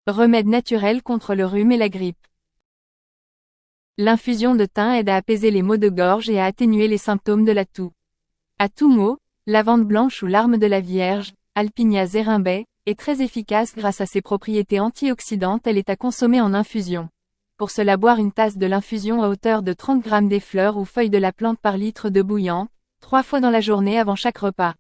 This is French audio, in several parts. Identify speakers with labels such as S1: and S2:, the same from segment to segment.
S1: Remède naturel contre le rhume et la grippe. L'infusion de thym aide à apaiser les maux de gorge et à atténuer les symptômes de la toux. À tout mot, lavande blanche ou larme de la Vierge, Alpinia zerimbae, est très efficace grâce à ses propriétés antioxydantes. Elle est à consommer en infusion. Pour cela, boire une tasse de l'infusion à hauteur de 30 g des fleurs ou feuilles de la plante par litre d'eau bouillante, 3 fois dans la journée avant chaque repas.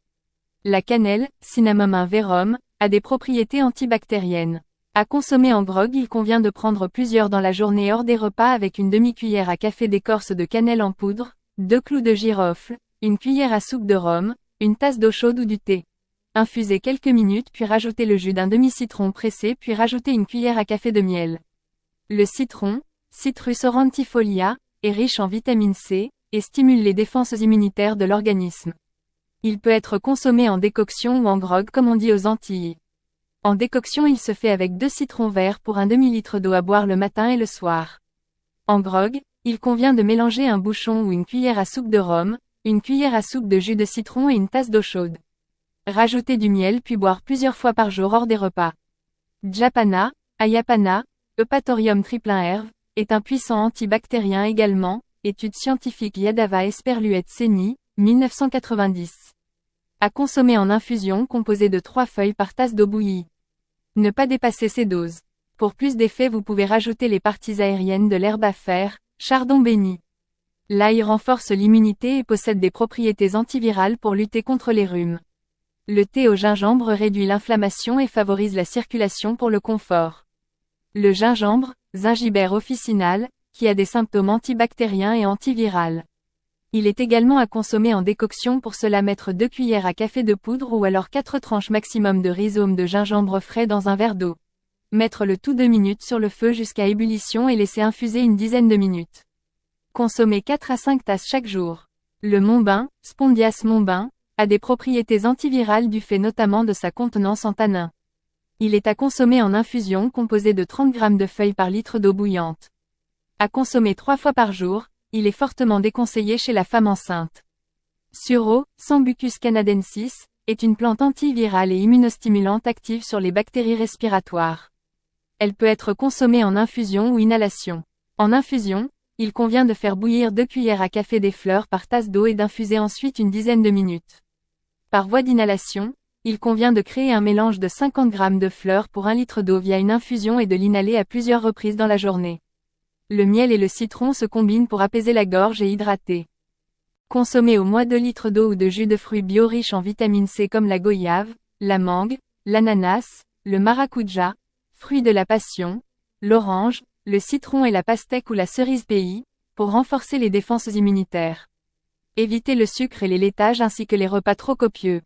S1: La cannelle, Cinnamomum verum, a des propriétés antibactériennes. À consommer en grog, il convient de prendre plusieurs dans la journée hors des repas avec une demi-cuillère à café d'écorce de cannelle en poudre, 2 clous de girofle, une cuillère à soupe de rhum, une tasse d'eau chaude ou du thé. Infusez quelques minutes puis rajoutez le jus d'un demi-citron pressé puis rajoutez une cuillère à café de miel. Le citron, Citrus aurantifolia, est riche en vitamine C, et stimule les défenses immunitaires de l'organisme. Il peut être consommé en décoction ou en grog comme on dit aux Antilles. En décoction, il se fait avec 2 citrons verts pour un demi-litre d'eau à boire le matin et le soir. En grog, il convient de mélanger un bouchon ou une cuillère à soupe de rhum, une cuillère à soupe de jus de citron et une tasse d'eau chaude. Rajoutez du miel puis boire plusieurs fois par jour hors des repas. Japana, Ayapana, Eupatorium triplin herve, est un puissant antibactérien également, étude scientifique Yadava Esperluette Seni, 1990. À consommer en infusion composée de 3 feuilles par tasse d'eau bouillie. Ne pas dépasser ces doses. Pour plus d'effet, vous pouvez rajouter les parties aériennes de l'herbe à faire, chardon béni. L'ail renforce l'immunité et possède des propriétés antivirales pour lutter contre les rhumes. Le thé au gingembre réduit l'inflammation et favorise la circulation pour le confort. Le gingembre, Zingiber officinal, qui a des symptômes antibactériens et antivirales. Il est également à consommer en décoction, pour cela mettre 2 cuillères à café de poudre ou alors 4 tranches maximum de rhizome de gingembre frais dans un verre d'eau. Mettre le tout 2 minutes sur le feu jusqu'à ébullition et laisser infuser une dizaine de minutes. Consommer 4 à 5 tasses chaque jour. Le monbain, Spondias monbain, a des propriétés antivirales du fait notamment de sa contenance en tanins. Il est à consommer en infusion composée de 30 g de feuilles par litre d'eau bouillante. À consommer 3 fois par jour, il est fortement déconseillé chez la femme enceinte. Sureau, Sambucus canadensis, est une plante antivirale et immunostimulante active sur les bactéries respiratoires. Elle peut être consommée en infusion ou inhalation. En infusion, il convient de faire bouillir 2 cuillères à café des fleurs par tasse d'eau et d'infuser ensuite une dizaine de minutes. Par voie d'inhalation, il convient de créer un mélange de 50 g de fleurs pour 1 litre d'eau via une infusion et de l'inhaler à plusieurs reprises dans la journée. Le miel et le citron se combinent pour apaiser la gorge et hydrater. Consommer au moins 2 litres d'eau ou de jus de fruits bio riches en vitamine C comme la goyave, la mangue, l'ananas, le maracuja, fruit de la passion, l'orange, le citron et la pastèque ou la cerise pays, pour renforcer les défenses immunitaires. Évitez le sucre et les laitages ainsi que les repas trop copieux.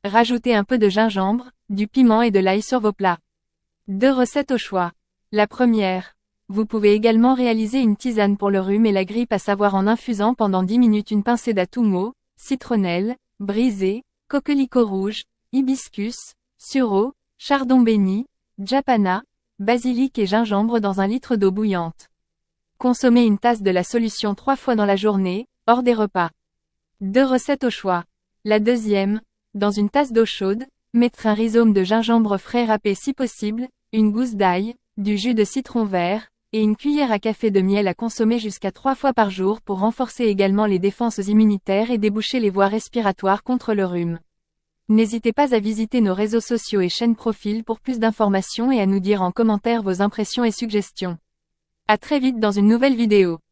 S1: Rajoutez un peu de gingembre, du piment et de l'ail sur vos plats. 2 recettes au choix. La première. Vous pouvez également réaliser une tisane pour le rhume et la grippe, à savoir en infusant pendant 10 minutes une pincée d'atumo, citronnelle, brisée, coquelicot rouge, hibiscus, sureau, chardon béni, japana, basilic et gingembre dans 1 litre d'eau bouillante. Consommez une tasse de la solution 3 fois dans la journée, hors des repas. 2 recettes au choix. La deuxième. Dans une tasse d'eau chaude, mettre un rhizome de gingembre frais râpé si possible, une gousse d'ail, du jus de citron vert, et une cuillère à café de miel à consommer jusqu'à 3 fois par jour pour renforcer également les défenses immunitaires et déboucher les voies respiratoires contre le rhume. N'hésitez pas à visiter nos réseaux sociaux et chaînes profils pour plus d'informations et à nous dire en commentaire vos impressions et suggestions. À très vite dans une nouvelle vidéo.